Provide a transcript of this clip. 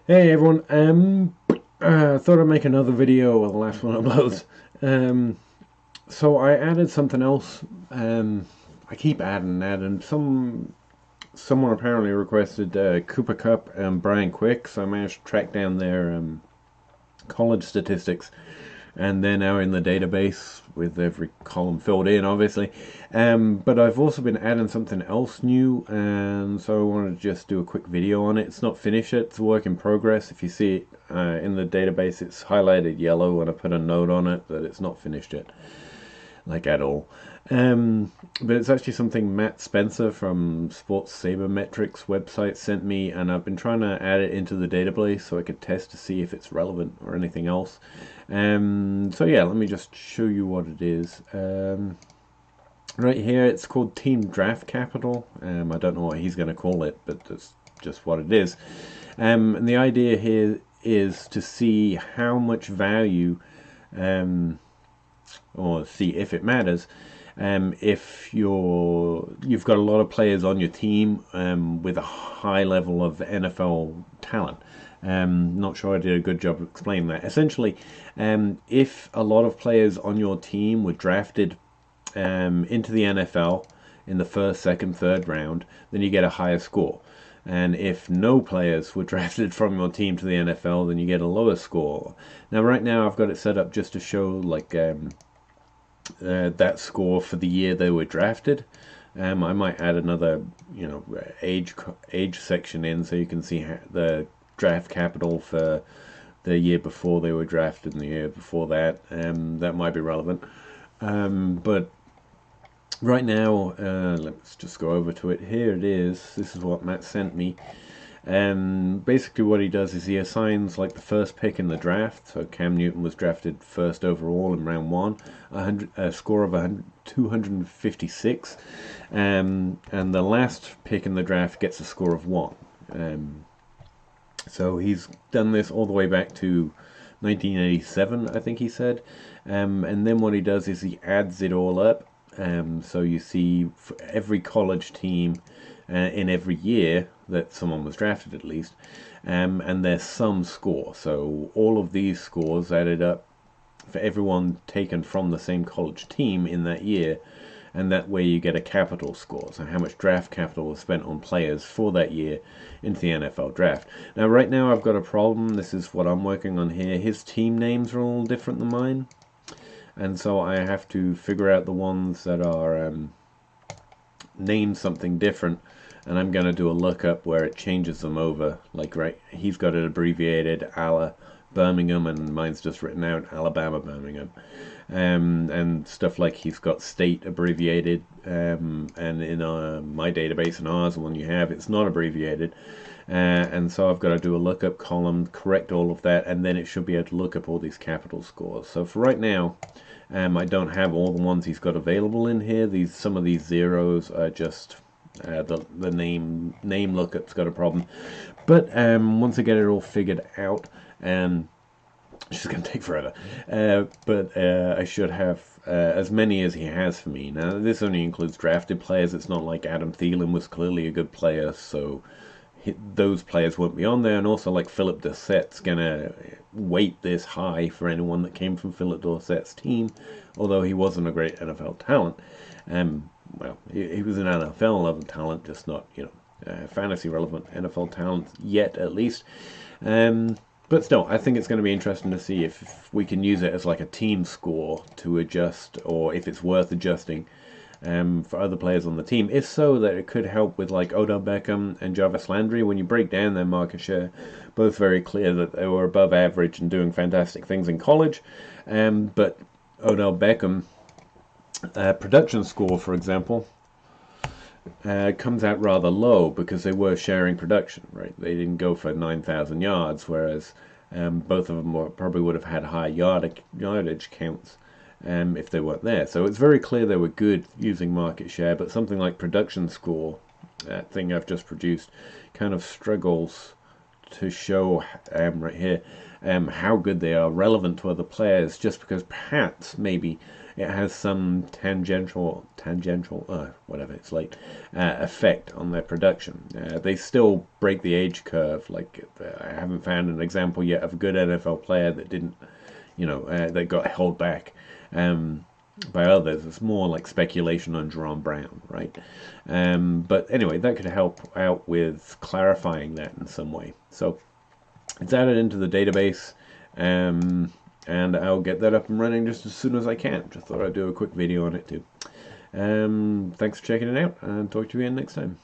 Hey everyone, thought I'd make another video while the last one uploads. Um, so I added something else. I keep adding. Someone apparently requested Cooper Cup and Brian Quick, so I managed to track down their college statistics, and they're now in the database with every column filled in, obviously. But I've also been adding something else new, and so I wanted to just do a quick video on it. It's not finished yet; it's a work in progress. If you see it in the database, it's highlighted yellow, and I put a note on it that it's not finished yet, like at all. But it's actually something Matt Spencer from Sports Sabermetrics website sent me, and I've been trying to add it into the database so I could test to see if it's relevant or anything else. So yeah, let me just show you what it is. Right here, it's called Team Draft Capital. I don't know what he's going to call it, but that's just what it is. And the idea here is to see how much value, or see if it matters, if you've got a lot of players on your team with a high level of NFL talent. Not sure I did a good job of explaining that. Essentially, if a lot of players on your team were drafted into the NFL in the first, second, third round, then you get a higher score. And if no players were drafted from your team to the NFL, then you get a lower score. Now, right now, I've got it set up just to show like that score for the year they were drafted. I might add another, age section in so you can see the draft capital for the year before they were drafted and the year before that. That might be relevant. But right now, let's just go over to it. Here it is. This is what Matt sent me. Basically what he does is he assigns like the first pick in the draft. So Cam Newton was drafted first overall in round one, a score of 256, and the last pick in the draft gets a score of 1. So he's done this all the way back to 1987, I think he said. And then what he does is he adds it all up. So you see for every college team in every year that someone was drafted at least, and their sum score. So all of these scores added up for everyone taken from the same college team in that year, and that way you get a capital score. So how much draft capital was spent on players for that year into the NFL draft. Now right now I've got a problem. This is what I'm working on here. His team names are all different than mine, and so I have to figure out the ones that are named something different, and I'm going to do a lookup where it changes them over. Like, right, he's got it abbreviated Birmingham, and mine's just written out Alabama Birmingham, and stuff like he's got state abbreviated, and in my database and ours, the one you have, it's not abbreviated. And so I've got to do a lookup column, correct all of that, and then it should be able to look up all these capital scores. So for right now, I don't have all the ones he's got available in here. Some of these zeros are just the name lookup's got a problem. But once I get it all figured out, it's just going to take forever. But I should have as many as he has for me. Now, this only includes drafted players. It's not like Adam Thielen was clearly a good player, so those players won't be on there. And also, like, Philip Dorsett's going to weight this high for anyone that came from Philip Dorsett's team, although he wasn't a great NFL talent. Well, he was an NFL level talent, just not, fantasy relevant NFL talent yet, at least. But still, I think it's going to be interesting to see if we can use it as like a team score to adjust, or if it's worth adjusting for other players on the team. If so, that it could help with like Odell Beckham and Jarvis Landry. When you break down their market share, both very clear that they were above average and doing fantastic things in college. But Odell Beckham, production score, for example, comes out rather low because they were sharing production, right? They didn't go for 9,000 yards, whereas both of them probably would have had high yardage counts if they weren't there. So it's very clear they were good using market share, but something like production score, that thing I've just produced, kind of struggles to show right here how good they are, relevant to other players, just because perhaps maybe it has some tangential whatever, it's late, effect on their production. They still break the age curve. Like, I haven't found an example yet of a good NFL player that didn't, that got held back by others. It's more like speculation on Jerome Brown, right? But anyway, that could help out with clarifying that in some way. So it's added into the database, and I'll get that up and running just as soon as I can. Just thought I'd do a quick video on it too. Thanks for checking it out, and talk to you again next time.